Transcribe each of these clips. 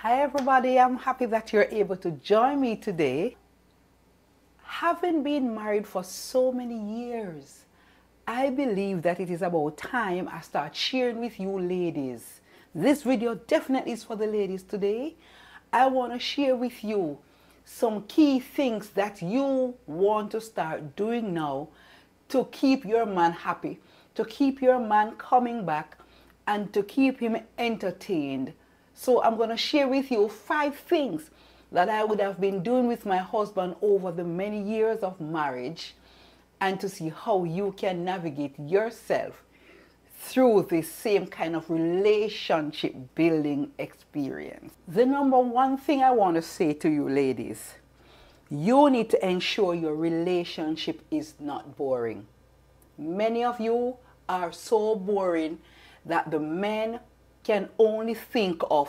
Hi everybody, I'm happy that you're able to join me today. Having been married for so many years, I believe that it is about time I start sharing with you ladies. This video definitely is for the ladies today. I want to share with you some key things that you want to start doing now to keep your man happy, to keep your man coming back, and to keep him entertained. So I'm going to share with you 5 things that I would have been doing with my husband over the many years of marriage, and to see how you can navigate yourself through this same kind of relationship building experience. The number one thing I want to say to you ladies, you need to ensure your relationship is not boring. Many of you are so boring that the men can only think of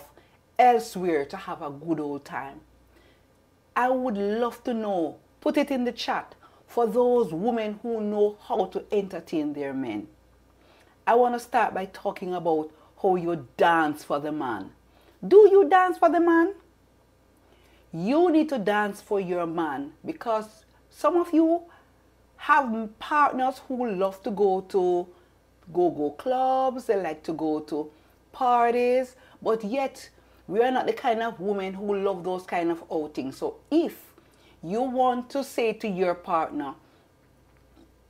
elsewhere to have a good old time. I would love to know, put it in the chat, for those women who know how to entertain their men. I want to start by talking about how you dance for the man. Do you dance for the man? You need to dance for your man, because some of you have partners who love to go to go-go clubs, they like to go to parties, but yet we are not the kind of women who love those kind of outings. So if you want to say to your partner,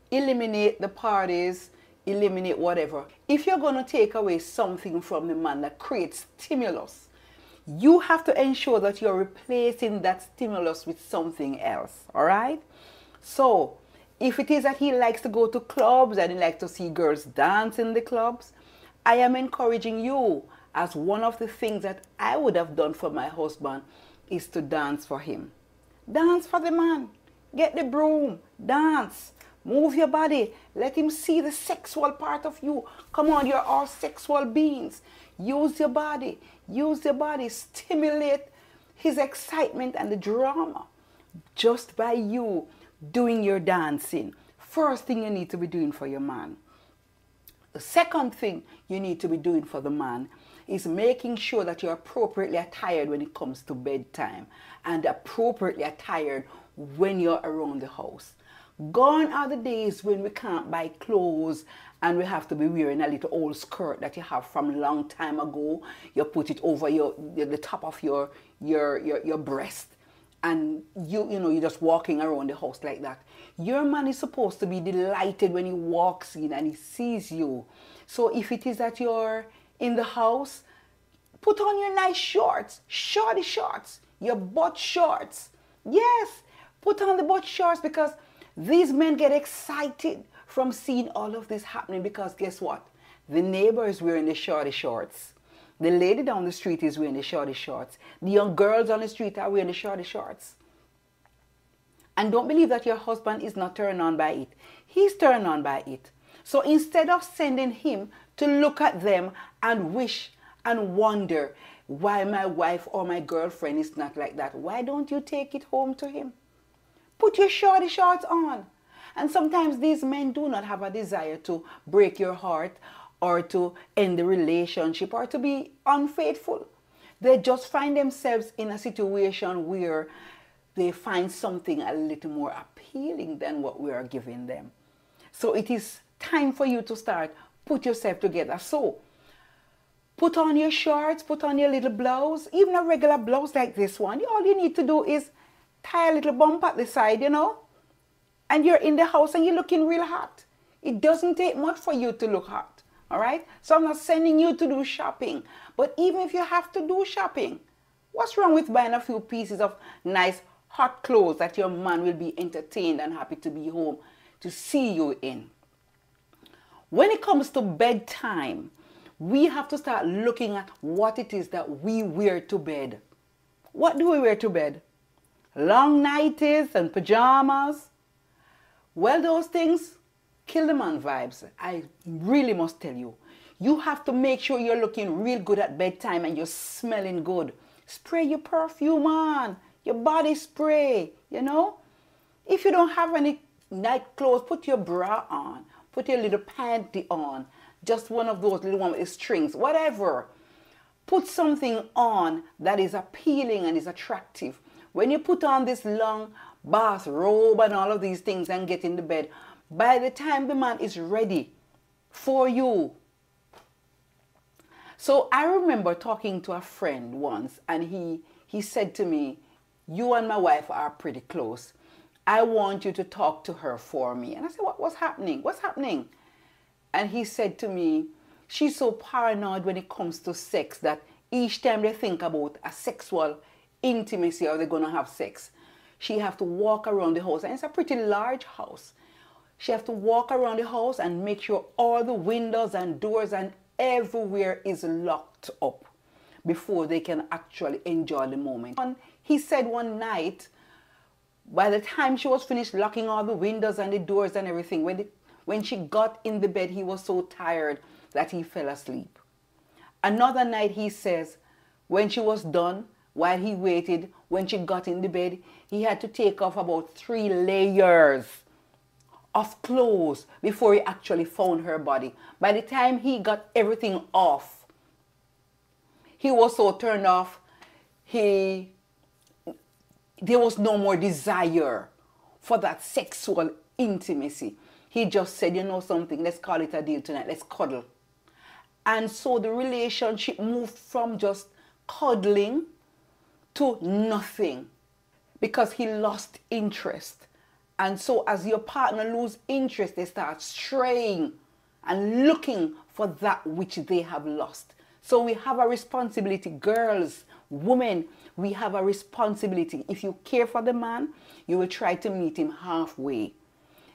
eliminate the parties, eliminate whatever, if you're going to take away something from the man that creates stimulus, you have to ensure that you're replacing that stimulus with something else. All right? So if it is that he likes to go to clubs and he likes to see girls dance in the clubs, I am encouraging you, as one of the things that I would have done for my husband, is to dance for him. Dance for the man. Get the broom. Dance. Move your body. Let him see the sexual part of you. Come on, you're all sexual beings. Use your body. Use your body. Stimulate his excitement and the drama just by you doing your dancing. First thing you need to be doing for your man. The second thing you need to be doing for the man is making sure that you're appropriately attired when it comes to bedtime, and appropriately attired when you're around the house. Gone are the days when we can't buy clothes and we have to be wearing a little old skirt that you have from a long time ago. You put it over the top of your breast, and you're just walking around the house like that. Your man is supposed to be delighted when he walks in and he sees you. So if it is that you're in the house, put on your nice shorts, shorty shorts, your butt shorts. Yes, put on the butt shorts, because these men get excited from seeing all of this happening, because guess what? The neighbor is wearing the shorty shorts. The lady down the street is wearing the shorty shorts. The young girls on the street are wearing the shorty shorts. And don't believe that your husband is not turned on by it. He's turned on by it. So instead of sending him to look at them and wish and wonder why my wife or my girlfriend is not like that, why don't you take it home to him? Put your shorty shorts on. And sometimes these men do not have a desire to break your heart, or to end the relationship, or to be unfaithful. They just find themselves in a situation where they find something a little more appealing than what we are giving them. So it is time for you to start, put yourself together. So put on your shorts, put on your little blouse, even a regular blouse like this one. All you need to do is tie a little bump at the side, and you're in the house and you're looking real hot. It doesn't take much for you to look hot. All right? So I'm not sending you to do shopping. But even if you have to do shopping, what's wrong with buying a few pieces of nice hot clothes that your man will be entertained and happy to be home to see you in? When it comes to bedtime, we have to start looking at what it is that we wear to bed. What do we wear to bed? Long nighties and pajamas? Well, those things kill the man vibes. I really must tell you. You have to make sure you're looking real good at bedtime and you're smelling good. Spray your perfume on, your body spray, If you don't have any night clothes, put your bra on, put your little panty on, just one of those little ones with strings, whatever. Put something on that is appealing and is attractive. When you put on this long bathrobe and all of these things and get in the bed, by the time the man is ready for you. So I remember talking to a friend once, and he said to me, you and my wife are pretty close. I want you to talk to her for me. And I said, what's happening? What's happening? And he said to me, she's so paranoid when it comes to sex that each time they think about a sexual intimacy or they're going to have sex, she have to walk around the house. And it's a pretty large house. She have to walk around the house and make sure all the windows and doors and everywhere is locked up before they can actually enjoy the moment. And he said one night, by the time she was finished locking all the windows and the doors and everything, when she got in the bed, he was so tired that he fell asleep. Another night, he says, when she was done, while he waited, when she got in the bed, he had to take off about 3 layers of clothes before he actually found her body. By the time he got everything off, he was so turned off, there was no more desire for that sexual intimacy. He just said, you know something, let's call it a deal tonight, let's cuddle. And so the relationship moved from just cuddling to nothing because he lost interest. And so as your partner loses interest, they start straying and looking for that which they have lost. So we have a responsibility, girls, women, we have a responsibility. If you care for the man, you will try to meet him halfway.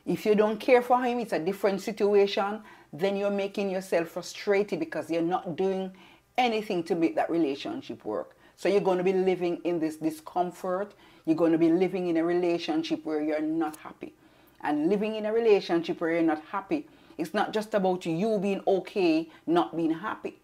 If you don't care for him, it's a different situation, then you're making yourself frustrated because you're not doing anything to make that relationship work. So you're going to be living in this discomfort. You're going to be living in a relationship where you're not happy. And living in a relationship where you're not happy, it's not just about you being okay, not being happy.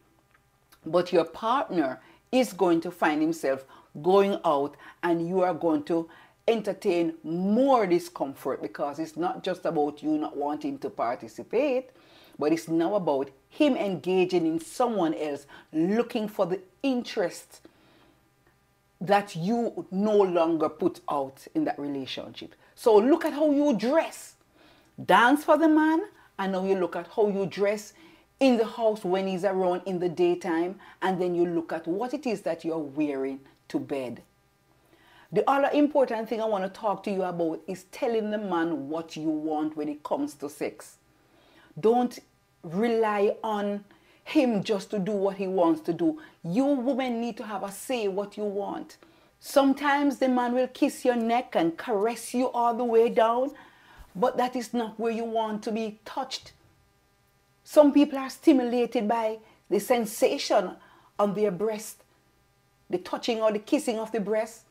But your partner is going to find himself going out, and you are going to entertain more discomfort because it's not just about you not wanting to participate, but it's now about him engaging in someone else, looking for the interest that you no longer put out in that relationship. So look at how you dress. Dance for the man, and now you look at how you dress in the house when he's around in the daytime, and then you look at what it is that you're wearing to bed. The other important thing I want to talk to you about is telling the man what you want when it comes to sex. Don't rely on him just to do what he wants to do. You women need to have a say what you want. Sometimes the man will kiss your neck and caress you all the way down, but that is not where you want to be touched. Some people are stimulated by the sensation on their breast, the touching or the kissing of the breast,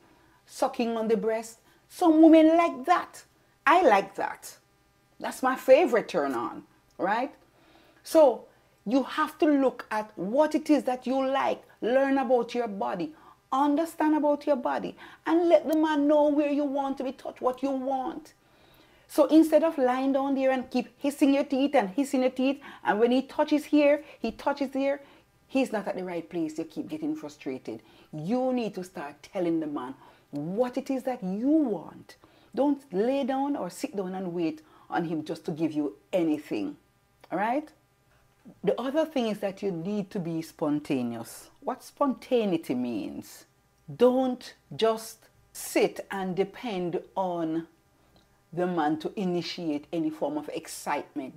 sucking on the breast. Some women like that. I like that. That's my favorite turn on, right? So you have to look at what it is that you like, learn about your body, understand about your body, and let the man know where you want to be touched, what you want. So instead of lying down there and keep hissing your teeth and hissing your teeth, and when he touches here, he touches there, he's not at the right place, you keep getting frustrated. You need to start telling the man what it is that you want. Don't lay down or sit down and wait on him just to give you anything. All right? The other thing is that you need to be spontaneous. What spontaneity means? Don't just sit and depend on the man to initiate any form of excitement.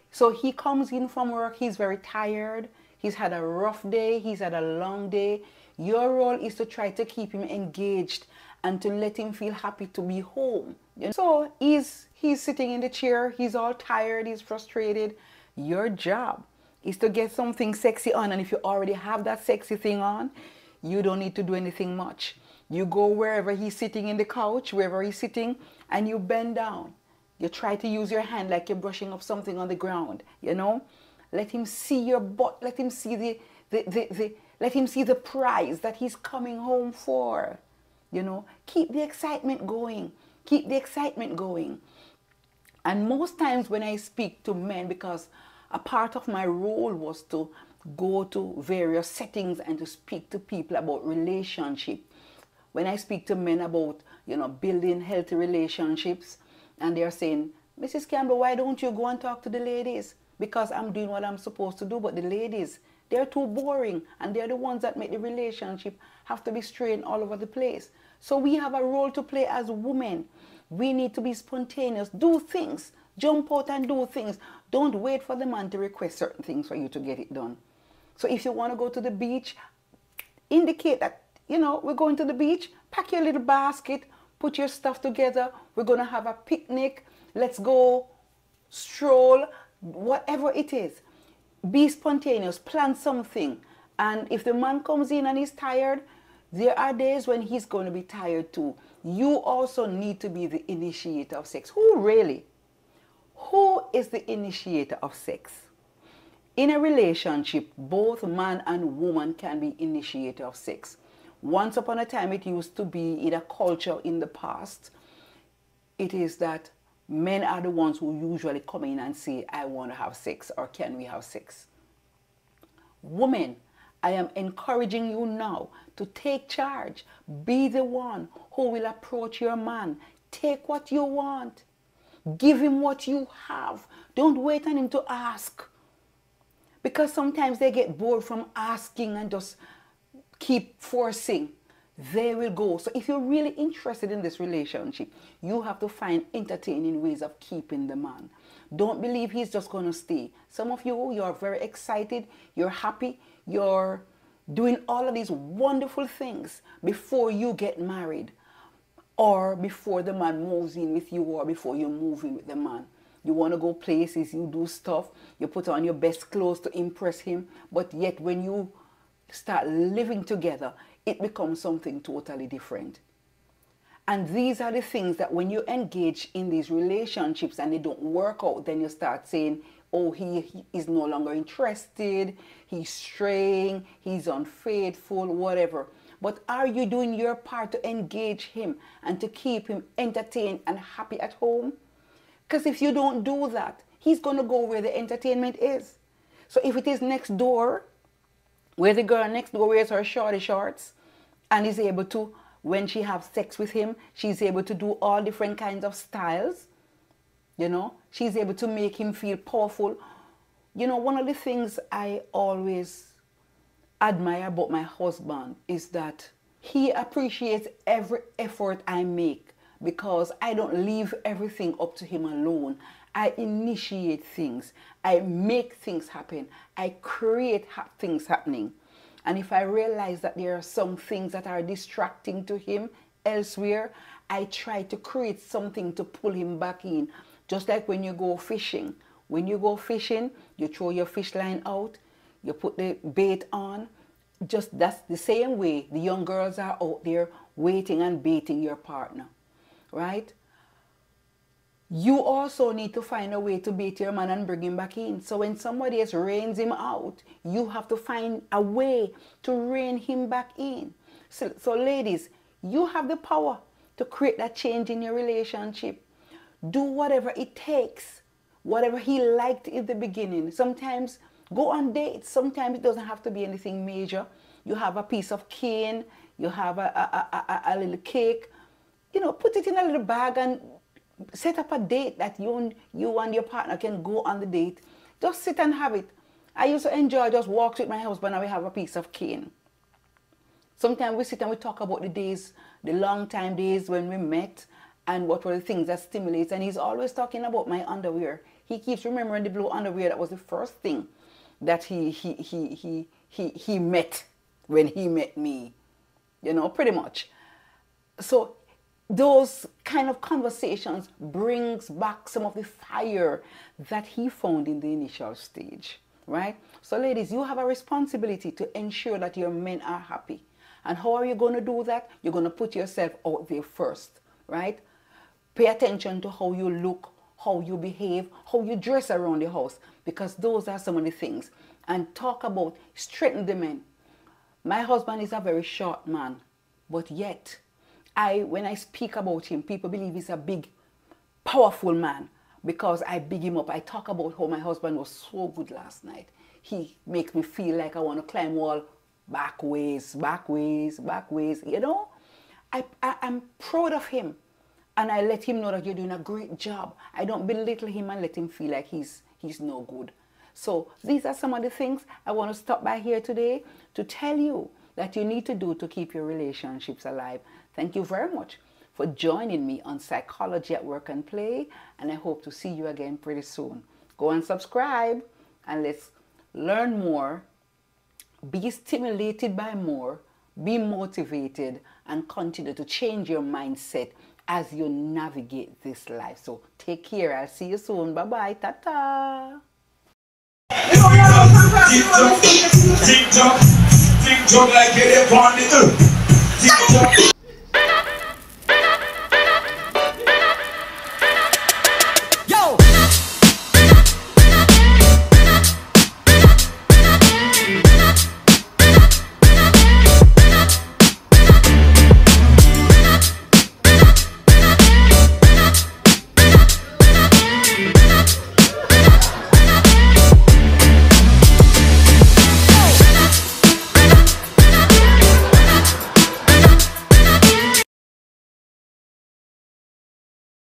So he comes in from work, he's very tired, he's had a rough day, he's had a long day. Your role is to try to keep him engaged and to let him feel happy to be home. So he's sitting in the chair, he's all tired, he's frustrated. Your job is to get something sexy on, and if you already have that sexy thing on, you don't need to do anything much. You go wherever he's sitting in the couch, wherever he's sitting, and you bend down. You try to use your hand like you're brushing up something on the ground, you know? Let him see your butt, let him see let him see the prize that he's coming home for. You know, keep the excitement going. Keep the excitement going. And most times when I speak to men, because a part of my role was to go to various settings and to speak to people about relationship. When I speak to men about, building healthy relationships, and they're saying, Mrs. Campbell, why don't you go and talk to the ladies? Because I'm doing what I'm supposed to do, but the ladies, they're too boring, and they're the ones that make the relationship have to be strained all over the place. So we have a role to play as women. We need to be spontaneous, do things, jump out and do things. Don't wait for the man to request certain things for you to get it done. So if you want to go to the beach, indicate that, we're going to the beach, pack your little basket, put your stuff together, we're going to have a picnic, let's go stroll, whatever it is. Be spontaneous, plan something. And if the man comes in and he's tired, there are days when he's going to be tired too. You also need to be the initiator of sex. Who really? Who is the initiator of sex? In a relationship, both man and woman can be initiator of sex. Once upon a time, it used to be in a culture in the past, it is that men are the ones who usually come in and say, I want to have sex, or can we have sex? Women, I am encouraging you now to take charge. Be the one who will approach your man. Take what you want. Give him what you have. Don't wait on him to ask. Because sometimes they get bored from asking and just keep forcing. They will go. So if you're really interested in this relationship, you have to find entertaining ways of keeping the man. Don't believe he's just going to stay. Some of you are very excited, you're happy, you're doing all of these wonderful things before you get married, or before the man moves in with you, or before you move in with the man. You want to go places, you do stuff, you put on your best clothes to impress him, but yet when you start living together, it becomes something totally different. And these are the things that when you engage in these relationships and they don't work out, then you start saying, oh, he is no longer interested, he's straying, he's unfaithful, whatever. But are you doing your part to engage him and to keep him entertained and happy at home? Because if you don't do that, he's going to go where the entertainment is. So if it is next door, where the girl next door wears her shorty shorts and is able to, when she has sex with him, she's able to do all different kinds of styles. She's able to make him feel powerful. One of the things I always admire about my husband is that he appreciates every effort I make, because I don't leave everything up to him alone. I initiate things. I make things happen. I create things happening. And if I realize that there are some things that are distracting to him elsewhere, I try to create something to pull him back in. Just like when you go fishing. When you go fishing, you throw your fish line out, you put the bait on. Just that's the same way the young girls are out there waiting and baiting your partner, right? You also need to find a way to bait your man and bring him back in. So when somebody else reins him out, you have to find a way to rein him back in. So ladies, you have the power to create that change in your relationship. Do whatever it takes, whatever he liked in the beginning. Sometimes go on dates. Sometimes it doesn't have to be anything major. You have a piece of cane, you have a little cake, put it in a little bag and set up a date that you and your partner can go on the date. Just sit and have it. I used to enjoy just walks with my husband and we have a piece of cane. Sometimes we sit and we talk about the days, the long time days when we met and what were the things that stimulates. And he's always talking about my underwear. He keeps remembering the blue underwear. That was the first thing that he met when he met me. Pretty much. So those kind of conversations brings back some of the fire that he found in the initial stage, right? So ladies, you have a responsibility to ensure that your men are happy. And how are you going to do that? You're going to put yourself out there first, right? Pay attention to how you look, how you behave, how you dress around the house, because those are some of the things. And talk about strengthen the men. My husband is a very short man, but yet when I speak about him, people believe he's a big, powerful man because I big him up. I talk about how my husband was so good last night. he makes me feel like I want to climb wall back ways, back ways, back ways. You know, I'm proud of him. And I let him know that you're doing a great job. I don't belittle him and let him feel like he's no good. So these are some of the things I want to stop by here today to tell you that you need to do to keep your relationships alive. Thank you very much for joining me on Psychology at Work and Play, and I hope to see you again pretty soon. Go and subscribe, and let's learn more, be stimulated by more, be motivated, and continue to change your mindset as you navigate this life. So take care. I'll see you soon. Bye-bye. Ta-ta. Tick tock like it upon the earth.